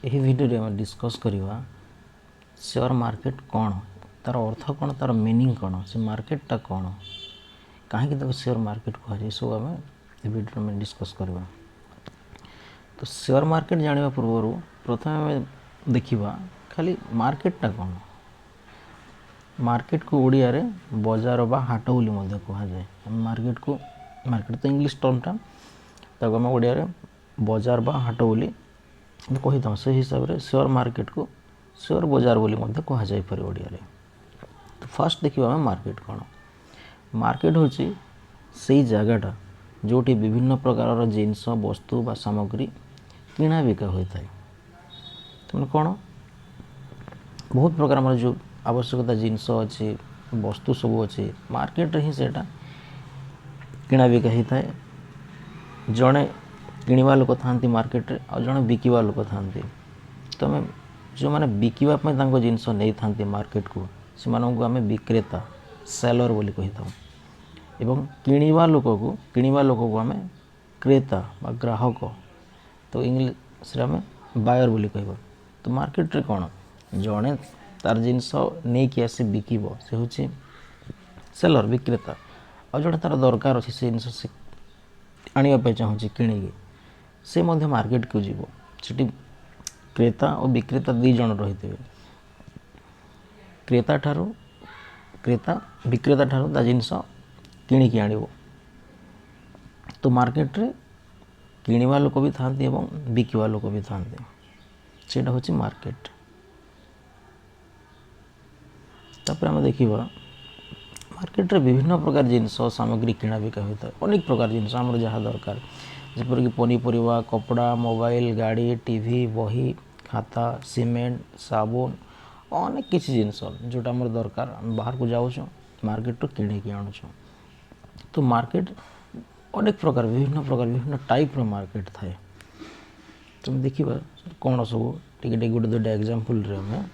ଏହି ଭିଡ଼ିଓରେ ଆମେ डिस्कस करवा शेयर मार्केट कौन तार अर्थ कौन तार मीनिंग कौन से मार्केटटा कौन कहीं शेयर मार्केट कहुए सब आम भिडियो में डिस्कस करवा। तो शेयर मार्केट जाना पूर्व प्रथम आम देखा खाली मार्केटटा कौन। मार्केट को ओडिया रे बजार बा हाट बोली कहुए। मार्केट तो इंग्लिश टर्मटा ताको आम ओडिया रे बजार बा हाट बोली कही था। से हिसाब से शेयर मार्केट को शेयर बजार बोली कहुई पारे ओडिया रे। तो फास्ट देखिए आम मार्केट कौन। मार्केट हूँ से जगहटा जोटी विभिन्न प्रकार जिनस वस्तु बा सामग्री किणा बिका होता है। तो कौन बहुत प्रकार जो आवश्यकता जिनस अच्छी वस्तु सब अच्छी मार्केट ही सेटा किणा बिका होता है। जड़े किणवा लोक था मार्केट रे और जड़े बिकवा लोक था। तो आम जो मैंने बिकवाई जिनस नहीं था मार्केट को से आम विक्रेता सेलर बोली कही था। एवं किणवा लोक को आम क्रेता बा ग्राहक तो इंग्लिश रे आम बायर बोली कहबा। तो मार्केट रे कौन जड़े तार जिनस नहीं कि आसी बिकिब से हूँ सेलर विक्रेता और जोड़े तार दरकार अच्छे से जिनस से आने चाहूँगी किणिकी से मध्य मार्केट को जीव सेठी क्रेता और विक्रेता दी जन रही थे। क्रेता विक्रेता ठारू ता जिनस किणिकी आण। तो मार्केट रे किणवा लोक भी था बिकवा लोक भी था से हूँ मार्केट। तापर आम देखा मार्केट रे विभिन्न प्रकार जिनस सामग्री किणा बिका होता है। अनेक प्रकार जिनस आमर जहाँ दरकार जपरिक पनीपरिया कपड़ा मोबाइल गाड़ी टीवी बही खाता सीमेंट साबुन अनेक किसी जिनस जोटा आमर दरकार आम बाहर को जाऊँ मार्केट रू किणिकी आणुछ। तो मार्केट अनेक प्रकार विभिन्न टाइप रो मार्केट थाए। तुम देखा कौन सब टे गोटे दुटा एग्जांपल रे आम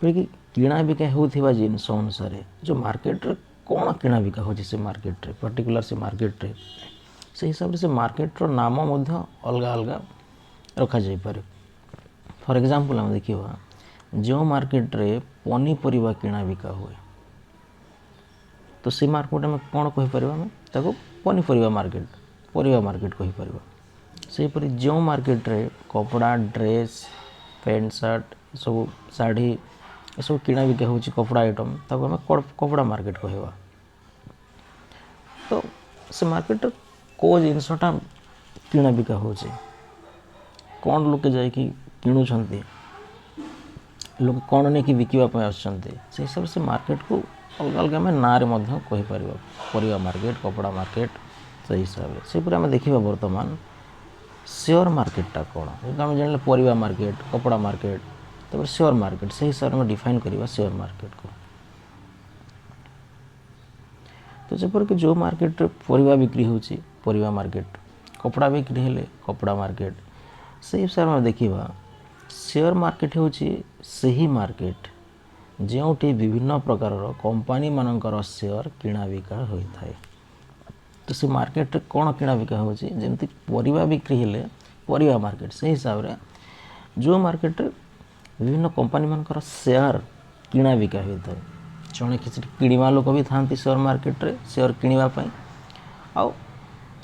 कि किणा बिका होता जिनस अनुसार जो मार्केट रे कौन किणा बिका हो से मार्केट रे पर्टिकुलर से मार्केट रे से हिसाब से मार्केट रो नाम अलग अलग रखा जाई पारे। फॉर एग्जांपल आम देखा जो मार्केट रे पनीपरिया किणा बिका हुए तो से मार्केट में कौन कहीपर आम ताको पनीपरिया मार्केट परिवा मार्केट कहीपर। सेपरी जो मार्केट रे कपड़ा ड्रेस पैंट शर्ट सब शाढ़ी सब किणा बिका हो कपड़ा आइटम ताको आम कपड़ा मार्केट कहवा। तो से मार्केट को जिनसटा किणा बिका हो कौन लोके जाकि किणुंट लोग कौन नहीं कि बिकवाई आसुँच से हिसाब से मार्केट को अलग अलग आम ना कहीपर परिवा मार्केट कपड़ा मार्केट से हिसाब से पूरा आम देखा बर्तमान शेयर मार्केटटा कौन जो आम जान परिवा मार्केट कपड़ा मार्केट तब शेयर मार्केट से हिसाब से डिफाइन करवा शेयर मार्केट को। तो जपरिक जो मार्केट परिवा बिक्री होची परिवा मार्केट कपड़ा बिक्री हेले कपड़ा मार्केट से हिसाब से देखा शेयर मार्केट होची सही मार्केट जोटी विभिन्न प्रकार कंपनी मानकर शेयर किणा बिका होता है। तो से मार्केट कौन किणा बिका होची जमती परिवा बिक्री हेले परिवा मार्केट से हिसाब से जो मार्केट विभिन्न कंपनी मानकर शेयर किणा बिका होता है। जड़े किसी किणवा लोक भी था शेयर मार्केट रे शेयर किणवाई आउ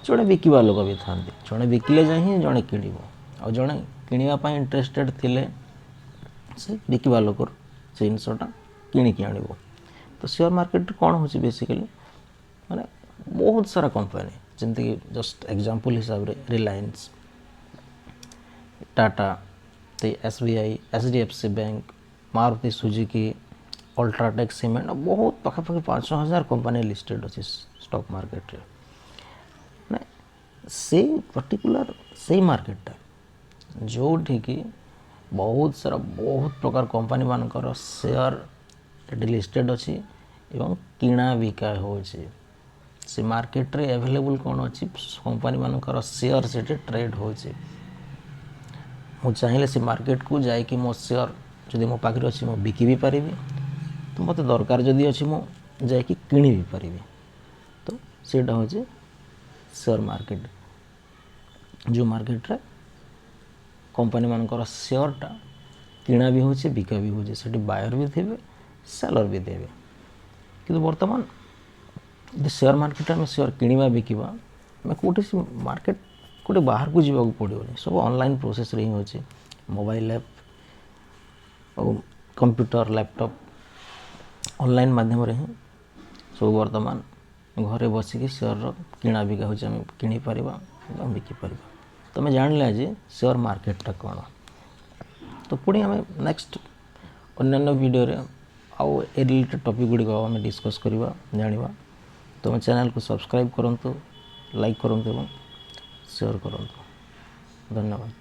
जड़े बिकवा लोक भी था जड़े बिकिले जाए जड़े किणव आ जड़े किणवाई इंटरेस्टेड थिले से बिकवा लोक से जिनसटा किणिकी आण। तो शेयर मार्केट कौन हो बेसिकली माने बहुत सारा कंपनी जमती जस्ट एग्जांपल हिसाब से Reliance Tata SBI HDFC bank Maruti Suzuki UltraTech cement बहुत पाखापाखि 5,000 कंपनी लिस्टेड अच्छी स्टॉक मार्केट रे से पर्टिकुलर से मार्केटटा जो कि बहुत सारा बहुत प्रकार कंपनी मानकर शेयर लिस्टेड अच्छी एवं किणा बिका हो से मार्केट रे अवेलेबल कौन अच्छी कंपनी मानकर शेयर से ट्रेड हो चाहिए से मार्केट को जाकि मो शेयर जदि मो पाखे अच्छी मो बिकी भी पारि तो मत दरकार जदि अच्छी मो जाकि किणी भी पारि। तो सेटा हूँ शेयर मार्केट जो मार्केट रे कंपनी मानकर शेयरटा किणा भी होचे बिका भी होचे सेठी बायर भी थे सेलर भी देवे कि बर्तमान जो शेयर मार्केट में शेयर किणवा बिकवा आम कौटे मार्केट कौटे बाहर को जावाक पड़ोनी सब ऑनलाइन प्रोसेस रे ही होचे मोबाइल ऐप और कंप्यूटर लैपटॉप ऑनलाइन माध्यम रे ही सब वर्तमान घरे बसिकी शेयर किणा बिका होचे आम किणी परिबा बिकी परिबा तुम जान आज शेयर मार्केटटा कौन तो पुणी आम नेक्स्ट अन्य वीडियो रे आउ ए रिलेटेड टॉपिक गुड़ी आम डिस्कस करवा जानिबा तुम चैनल को सब्सक्राइब करंतु लाइक करंतु एवं शेयर करंतु धन्यवाद।